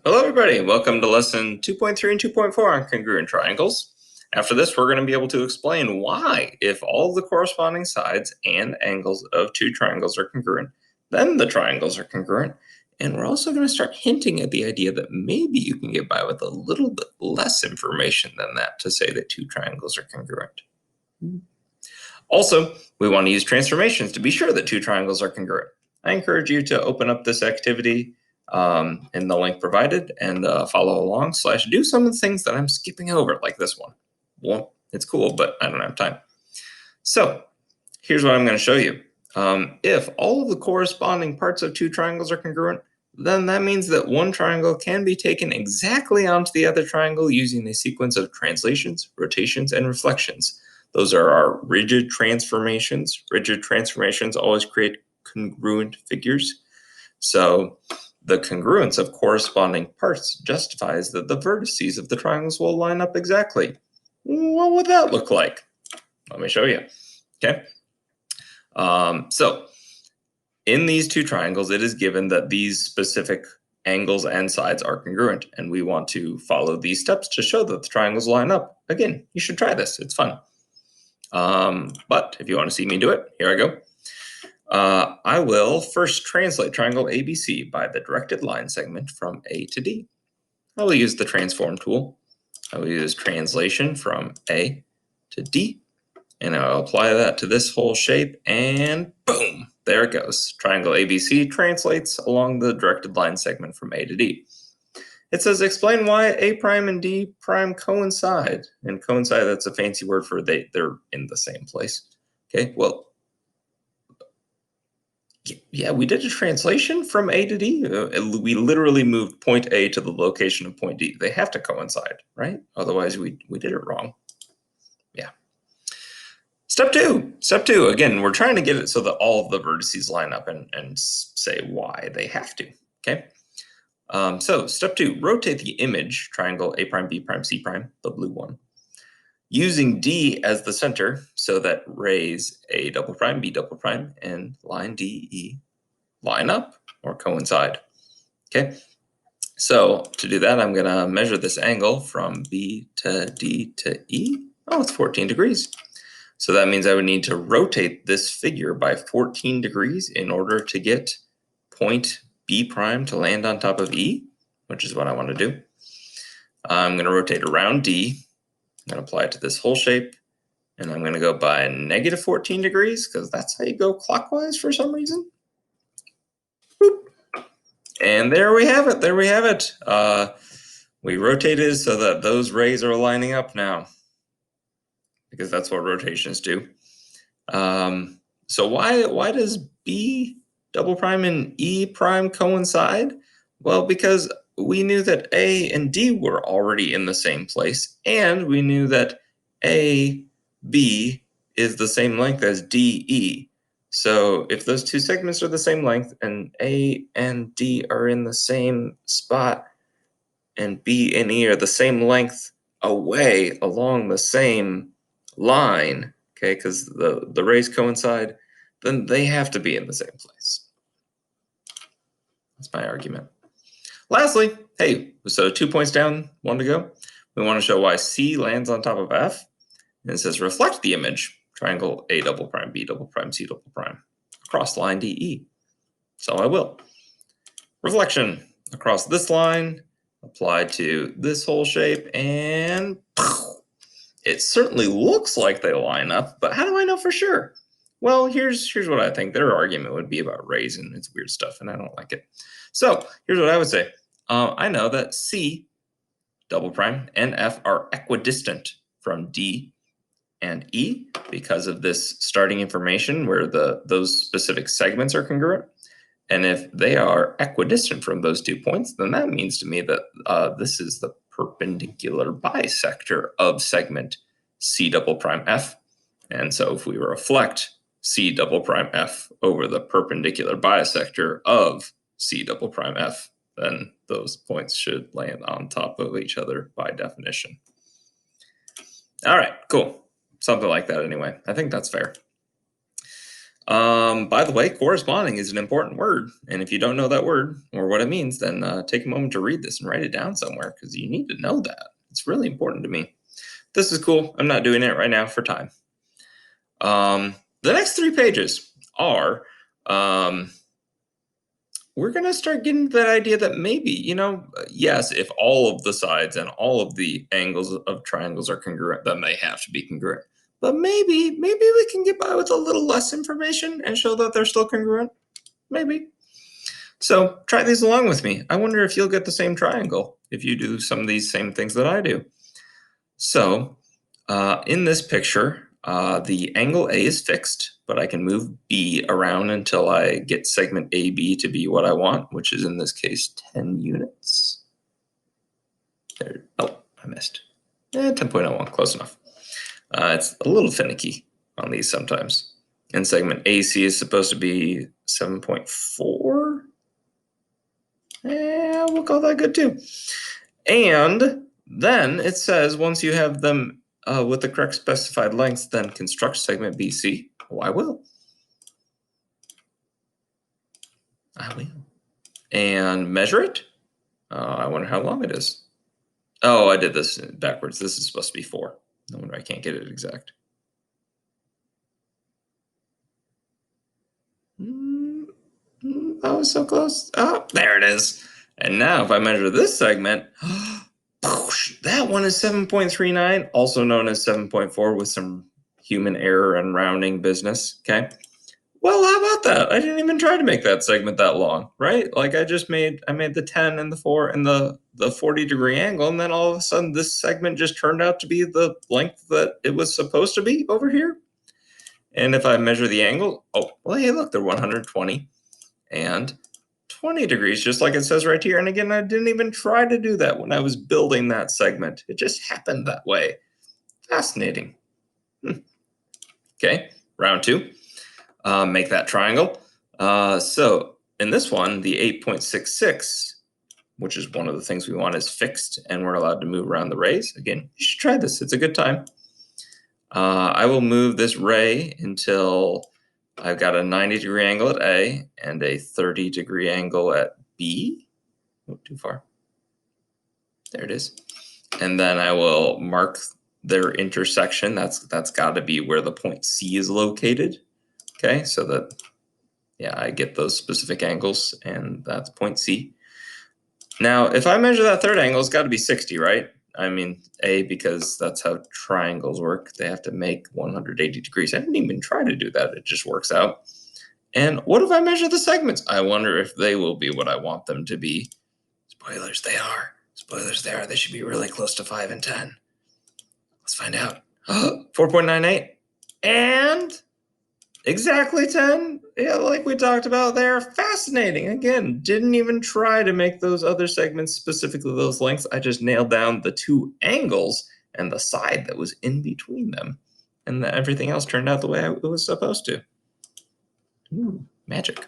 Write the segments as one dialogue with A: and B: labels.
A: Hello everybody, welcome to lesson 2.3 and 2.4 on congruent triangles. After this, we're going to be able to explain why, if all of the corresponding sides and angles of two triangles are congruent, then the triangles are congruent. And we're also going to start hinting at the idea that maybe you can get by with a little bit less information than that to say that two triangles are congruent. Also, we want to use transformations to be sure that two triangles are congruent. I encourage you to open up this activity in the link provided and follow along / do some of the things that I'm skipping over, like this one. Well, it's cool, but I don't have time. So here's what I'm going to show you. If all of the corresponding parts of two triangles are congruent, then that means that one triangle can be taken exactly onto the other triangle using a sequence of translations, rotations, and reflections. Those are our rigid transformations. Rigid transformations always create congruent figures. So the congruence of corresponding parts justifies that the vertices of the triangles will line up exactly. What would that look like? Let me show you. Okay. So in these two triangles, it is given that these specific angles and sides are congruent, and we want to follow these steps to show that the triangles line up. Again, you should try this. It's fun. But if you want to see me do it, here I go. I will first translate triangle ABC by the directed line segment from A to D. I will use the transform tool. I will use translation from A to D, and I'll apply that to this whole shape, and boom, there it goes. Triangle ABC translates along the directed line segment from A to D. It says explain why A prime and D prime coincide. And coincide, that's a fancy word for they're in the same place. Okay, well, yeah, we did a translation from A to D. We literally moved point A to the location of point D. They have to coincide, right? Otherwise, we did it wrong. Yeah. Step two, again, we're trying to get it so that all of the vertices line up and say why they have to, okay? So step two, rotate the image, triangle A prime, B prime, C prime, the blue one, using D as the center so that rays A double prime, B double prime, and line DE line up or coincide. Okay, so to do that, I'm going to measure this angle from B to D to E. Oh, it's 14 degrees. So that means I would need to rotate this figure by 14 degrees in order to get point B prime to land on top of E, which is what I want to do. I'm going to rotate around D. I'm going to apply it to this whole shape, and I'm going to go by negative 14 degrees because that's how you go clockwise for some reason. Boop. And there we have it. There we have it. We rotated so that those rays are lining up now, because that's what rotations do. So why does B double prime and E prime coincide? Well, because we knew that A and D were already in the same place, and we knew that AB is the same length as DE. So if those two segments are the same length and A and D are in the same spot and B and E are the same length away along the same line, okay, because the rays coincide, then they have to be in the same place. That's my argument. Lastly, hey, so 2 points down, 1 to go. We want to show why C lands on top of F. And it says reflect the image, triangle A double prime, B double prime, C double prime, across line DE. So I will. Reflection across this line, applied to this whole shape, and it certainly looks like they line up, but how do I know for sure? Well, here's what I think. Their argument would be about rays, and it's weird stuff, and I don't like it. So here's what I would say. I know that C double prime and F are equidistant from D and E because of this starting information where those specific segments are congruent. And if they are equidistant from those 2 points, then that means to me that this is the perpendicular bisector of segment C double prime F. And so if we reflect C double prime F over the perpendicular bisector of C double prime F, then those points should land on top of each other by definition. All right, cool. Something like that anyway. I think that's fair. By the way, corresponding is an important word. And if you don't know that word or what it means, then take a moment to read this and write it down somewhere because you need to know that. It's really important to me. This is cool. I'm not doing it right now for time. The next 3 pages are we're going to start getting that idea that maybe, yes, if all of the sides and all of the angles of triangles are congruent, then they have to be congruent. But maybe we can get by with a little less information and show that they're still congruent. Maybe. So try these along with me. I wonder if you'll get the same triangle if you do some of these same things that I do. So in this picture, the angle A is fixed, but I can move B around until I get segment AB to be what I want, which is in this case 10 units. There, oh, I missed. 10.01, close enough. It's a little finicky on these sometimes. And segment AC is supposed to be 7.4. Yeah, we'll call that good too. And then it says once you have them with the correct specified lengths, then construct segment BC. Oh, I will. And measure it. I wonder how long it is. Oh, I did this backwards. This is supposed to be 4. No wonder I can't get it exact. I was so close. Oh, there it is. And now if I measure this segment, that one is 7.39, also known as 7.4 with some human error and rounding business. Okay. Well, how about that? I didn't even try to make that segment that long, right? Like I made the 10 and the 4 and the 40-degree angle, and then all of a sudden this segment just turned out to be the length that it was supposed to be over here. And if I measure the angle, oh, well, hey, look, they're 120 and 20 degrees, just like it says right here. And again, I didn't even try to do that when I was building that segment. It just happened that way. Fascinating. Okay, round 2. Make that triangle. So in this one, the 8.66, which is one of the things we want, is fixed, and we're allowed to move around the rays. Again, you should try this. It's a good time. I will move this ray until I've got a 90-degree angle at A and a 30-degree angle at B. Oh, too far. There it is. And then I will mark their intersection. That's got to be where the point C is located. Okay, so that, yeah, I get those specific angles, and that's point C. Now, if I measure that third angle, it's got to be 60, right? I mean, A, because that's how triangles work. They have to make 180 degrees. I didn't even try to do that. It just works out. And what if I measure the segments? I wonder if they will be what I want them to be. Spoilers, they are. Spoilers, they are. They should be really close to 5 and 10. Let's find out. 4.98. And exactly 10. Yeah, like we talked about there. Fascinating. Again, didn't even try to make those other segments specifically those lengths. I just nailed down the 2 angles and the side that was in between them. And everything else turned out the way it was supposed to. Ooh, magic.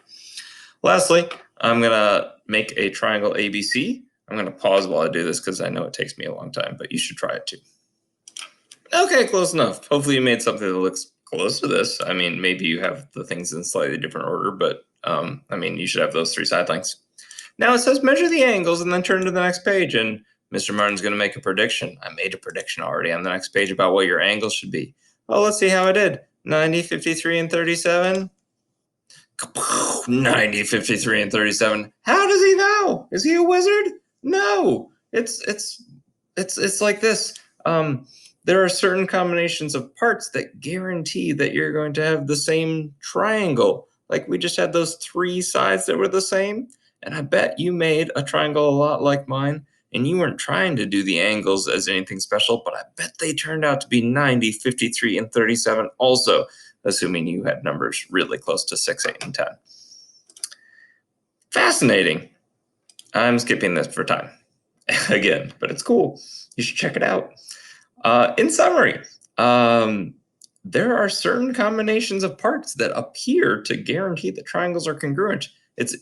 A: Lastly, I'm going to make a triangle ABC. I'm going to pause while I do this because I know it takes me a long time, but you should try it too. Okay, close enough. Hopefully you made something that looks close to this. I mean, maybe you have the things in slightly different order, but I mean, you should have those 3 side lengths. Now it says measure the angles and then turn to the next page, and Mr. Martin's going to make a prediction. I made a prediction already on the next page about what your angles should be. Well, let's see how I did. 90, 53, and 37. 90, 53, and 37. How does he know? Is he a wizard? No. It's like this. There are certain combinations of parts that guarantee that you're going to have the same triangle. Like we just had those 3 sides that were the same. And I bet you made a triangle a lot like mine. And you weren't trying to do the angles as anything special, but I bet they turned out to be 90, 53, and 37 also, assuming you had numbers really close to 6, 8, and 10. Fascinating. I'm skipping this for time again, but it's cool. You should check it out. In summary, there are certain combinations of parts that appear to guarantee that triangles are congruent.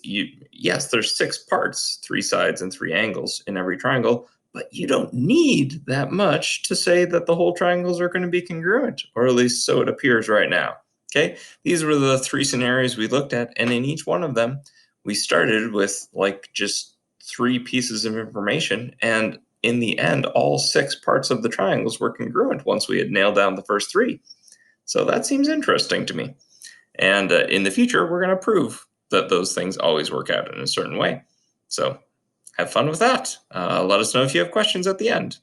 A: Yes, there's 6 parts, 3 sides and 3 angles in every triangle, but you don't need that much to say that the whole triangles are going to be congruent, or at least so it appears right now. Okay, these were the three scenarios we looked at, and in each one of them, we started with like just three pieces of information, and in the end, all six parts of the triangles were congruent once we had nailed down the first three. So that seems interesting to me. And in the future, we're going to prove that those things always work out in a certain way. So have fun with that. Let us know if you have questions at the end.